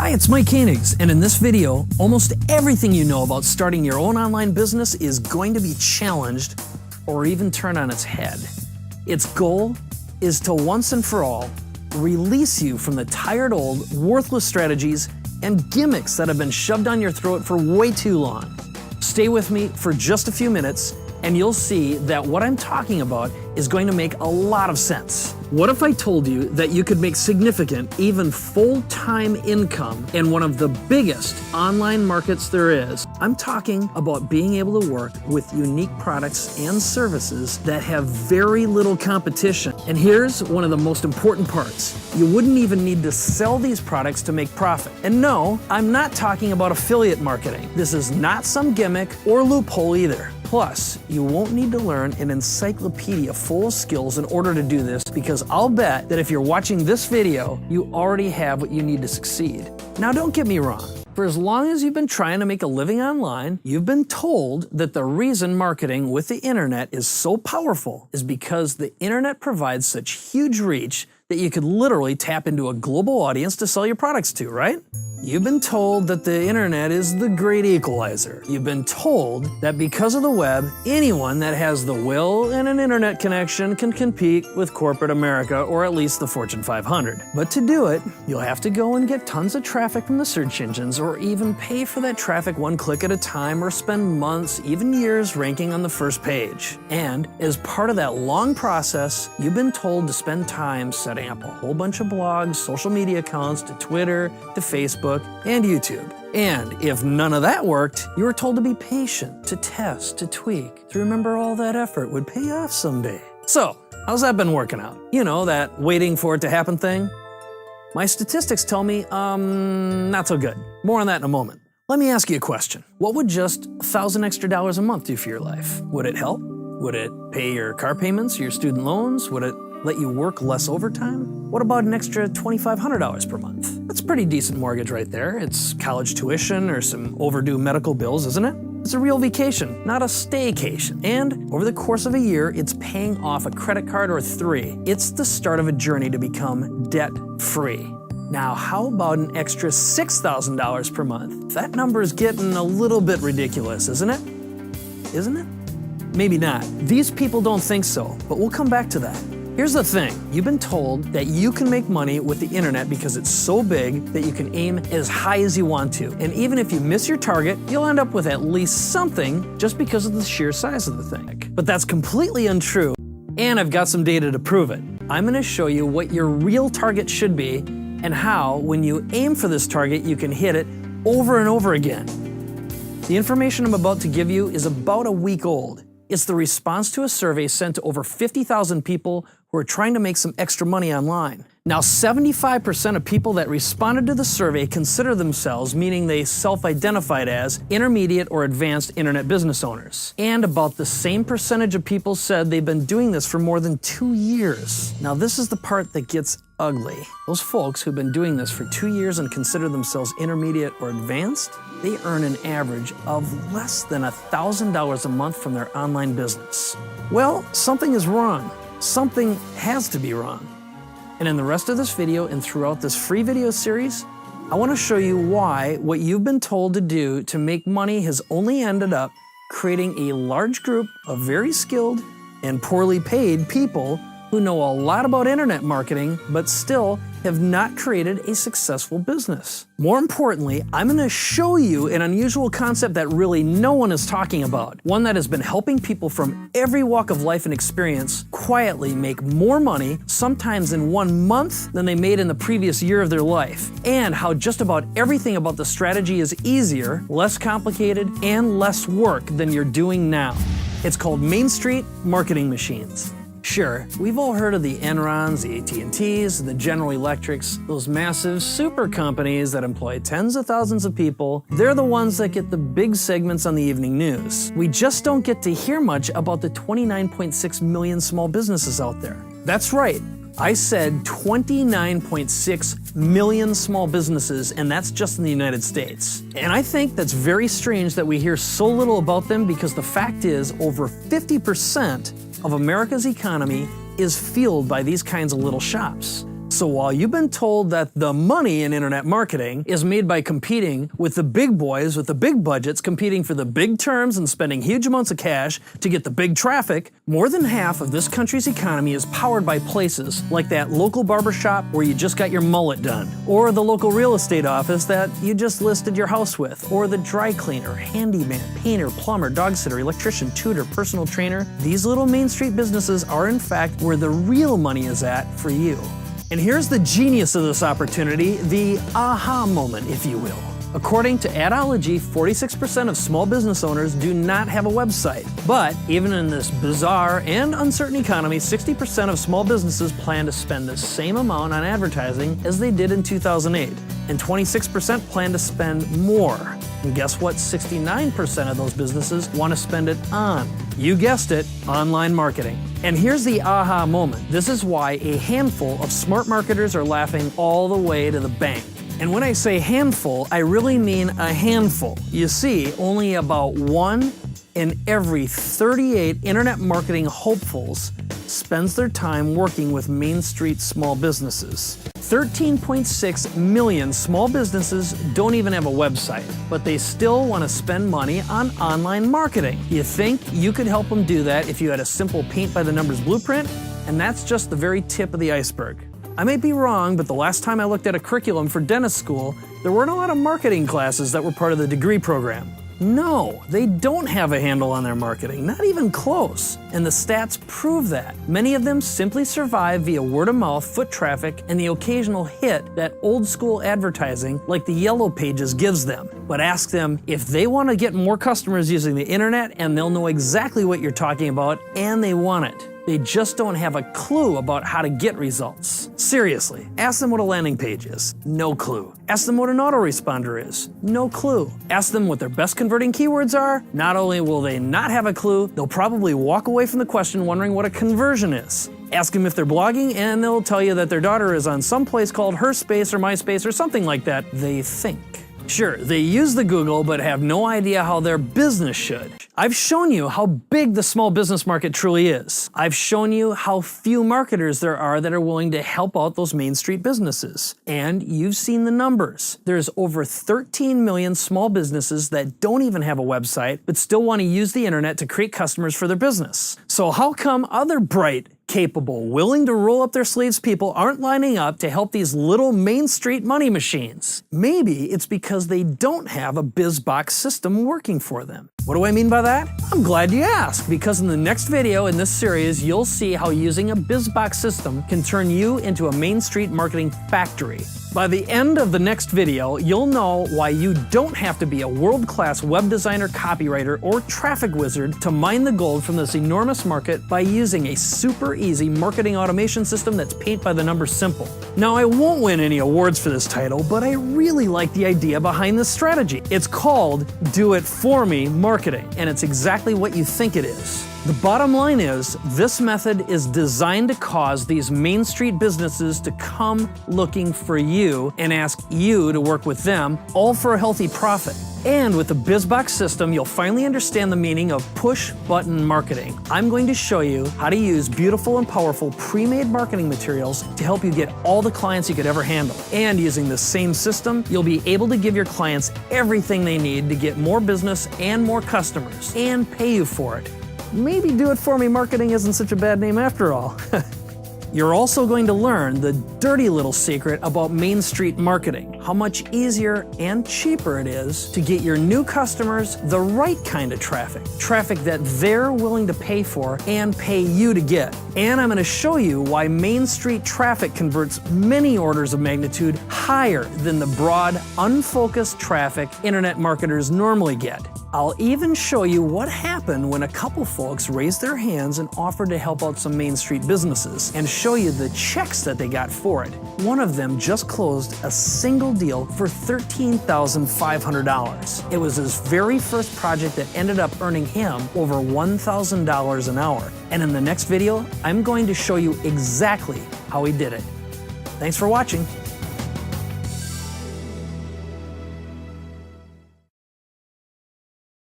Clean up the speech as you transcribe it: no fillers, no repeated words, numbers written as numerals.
Hi, it's Mike Koenigs, and in this video, almost everything you know about starting your own online business is going to be challenged or even turned on its head. Its goal is to once and for all release you from the tired old, worthless strategies and gimmicks that have been shoved down your throat for way too long. Stay with me for just a few minutes and you'll see that what I'm talking about is going to make a lot of sense. What if I told you that you could make significant, even full-time income in one of the biggest online markets there is? I'm talking about being able to work with unique products and services that have very little competition. And here's one of the most important parts. You wouldn't even need to sell these products to make profit. And no, I'm not talking about affiliate marketing. This is not some gimmick or loophole either. Plus, you won't need to learn an encyclopedia full of skills in order to do this, because I'll bet that if you're watching this video, you already have what you need to succeed. Now, don't get me wrong. For as long as you've been trying to make a living online, you've been told that the reason marketing with the internet is so powerful is because the internet provides such huge reach that you could literally tap into a global audience to sell your products to, right? You've been told that the internet is the great equalizer. You've been told that because of the web, anyone that has the will and an internet connection can compete with corporate America, or at least the Fortune 500. But to do it, you'll have to go and get tons of traffic from the search engines, or even pay for that traffic one click at a time, or spend months, even years, ranking on the first page. And as part of that long process, you've been told to spend time setting up a whole bunch of blogs, social media accounts, to Twitter, to Facebook, and YouTube. And if none of that worked, you were told to be patient, to test, to tweak, to remember all that effort would pay off someday. So, how's that been working out? You know, that waiting for it to happen thing? My statistics tell me, not so good. More on that in a moment. Let me ask you a question. What would just $1,000 extra a month do for your life? Would it help? Would it pay your car payments, your student loans? Would it let you work less overtime? What about an extra $2,500 per month? That's a pretty decent mortgage right there. It's college tuition or some overdue medical bills, isn't it? It's a real vacation, not a staycation. And over the course of a year, it's paying off a credit card or 3. It's the start of a journey to become debt-free. Now, how about an extra $6,000 per month? That number is getting a little bit ridiculous, isn't it? Isn't it? Maybe not. These people don't think so, but we'll come back to that. Here's the thing, you've been told that you can make money with the internet because it's so big that you can aim as high as you want to. And even if you miss your target, you'll end up with at least something just because of the sheer size of the thing. But that's completely untrue, and I've got some data to prove it. I'm gonna show you what your real target should be and how, when you aim for this target, you can hit it over and over again. The information I'm about to give you is about a week old. It's the response to a survey sent to over 50,000 people who are trying to make some extra money online. Now, 75% of people that responded to the survey consider themselves, meaning they self-identified as, intermediate or advanced internet business owners. And about the same percentage of people said they've been doing this for more than 2 years. Now, this is the part that gets ugly. Those folks who've been doing this for 2 years and consider themselves intermediate or advanced, they earn an average of less than $1,000 a month from their online business. Well, something is wrong. Something has to be wrong. And in the rest of this video and throughout this free video series, I want to show you why what you've been told to do to make money has only ended up creating a large group of very skilled and poorly paid people who know a lot about internet marketing, but still have not created a successful business. More importantly, I'm going to show you an unusual concept that really no one is talking about. One that has been helping people from every walk of life and experience quietly make more money, sometimes in 1 month, than they made in the previous year of their life. And how just about everything about the strategy is easier, less complicated, and less work than you're doing now. It's called Main St.Marketing Machines. Sure, we've all heard of the Enrons, the AT&Ts, the General Electrics, those massive super companies that employ tens of thousands of people. They're the ones that get the big segments on the evening news. We just don't get to hear much about the 29.6 million small businesses out there. That's right. I said 29.6 million small businesses, and that's just in the United States. And I think that's very strange that we hear so little about them, because the fact is over 50% of America's economy is fueled by these kinds of little shops. So while you've been told that the money in internet marketing is made by competing with the big boys with the big budgets, competing for the big terms and spending huge amounts of cash to get the big traffic, more than half of this country's economy is powered by places like that local barbershop where you just got your mullet done, or the local real estate office that you just listed your house with, or the dry cleaner, handyman, painter, plumber, dog sitter, electrician, tutor, personal trainer. These little Main Street businesses are in fact where the real money is at for you. And here's the genius of this opportunity, the aha moment, if you will. According to Adology, 46% of small business owners do not have a website. But even in this bizarre and uncertain economy, 60% of small businesses plan to spend the same amount on advertising as they did in 2008. And 26% plan to spend more. And guess what? 69% of those businesses want to spend it on. You guessed it, online marketing. And here's the aha moment. This is why a handful of smart marketers are laughing all the way to the bank. And when I say handful, I really mean a handful. You see, only about 1 in every 38 internet marketing hopefuls spends their time working with Main Street small businesses. 13.6 million small businesses don't even have a website, but they still want to spend money on online marketing. You think you could help them do that if you had a simple paint-by-the-numbers blueprint? And that's just the very tip of the iceberg. I may be wrong, but the last time I looked at a curriculum for dentist school, there weren't a lot of marketing classes that were part of the degree program. No, they don't have a handle on their marketing, not even close. And the stats prove that. Many of them simply survive via word of mouth, foot traffic, and the occasional hit that old school advertising like the Yellow Pages gives them. But ask them if they want to get more customers using the internet, and they'll know exactly what you're talking about, and they want it. They just don't have a clue about how to get results. Seriously, ask them what a landing page is. No clue. Ask them what an autoresponder is. No clue. Ask them what their best converting keywords are. Not only will they not have a clue, they'll probably walk away from the question wondering what a conversion is. Ask them if they're blogging, and they'll tell you that their daughter is on some place called Herspace or MySpace or something like that. They think. Sure, they use the Google, but have no idea how their business should. I've shown you how big the small business market truly is. I've shown you how few marketers there are that are willing to help out those Main Street businesses. And you've seen the numbers. There's over 13 million small businesses that don't even have a website, but still want to use the internet to create customers for their business. So how come other bright, capable, willing to roll up their sleeves people aren't lining up to help these little Main Street money machines? Maybe it's because they don't have a BizBox system working for them. What do I mean by that? I'm glad you asked, because in the next video in this series, you'll see how using a BizBox system can turn you into a Main Street marketing factory. By the end of the next video, you'll know why you don't have to be a world-class web designer, copywriter, or traffic wizard to mine the gold from this enormous market by using a super easy marketing automation system that's paint-by-the-numbers simple. Now, I won't win any awards for this title, but I really like the idea behind this strategy. It's called Do It For Me Marketing, and it's exactly what you think it is. The bottom line is, this method is designed to cause these Main Street businesses to come looking for you and ask you to work with them, all for a healthy profit. And with the BizBox system, you'll finally understand the meaning of push-button marketing. I'm going to show you how to use beautiful and powerful pre-made marketing materials to help you get all the clients you could ever handle. And using the same system, you'll be able to give your clients everything they need to get more business and more customers, and pay you for it. Maybe Do It For Me Marketing isn't such a bad name after all. You're also going to learn the dirty little secret about Main Street marketing, how much easier and cheaper it is to get your new customers the right kind of traffic, traffic that they're willing to pay for and pay you to get. And I'm going to show you why Main Street traffic converts many orders of magnitude higher than the broad, unfocused traffic internet marketers normally get. I'll even show you what happened when a couple folks raised their hands and offered to help out some Main Street businesses, and show you the checks that they got for it. One of them just closed a single deal for $13,500. It was his very first project that ended up earning him over $1,000 an hour. And in the next video, I'm going to show you exactly how he did it. Thanks for watching.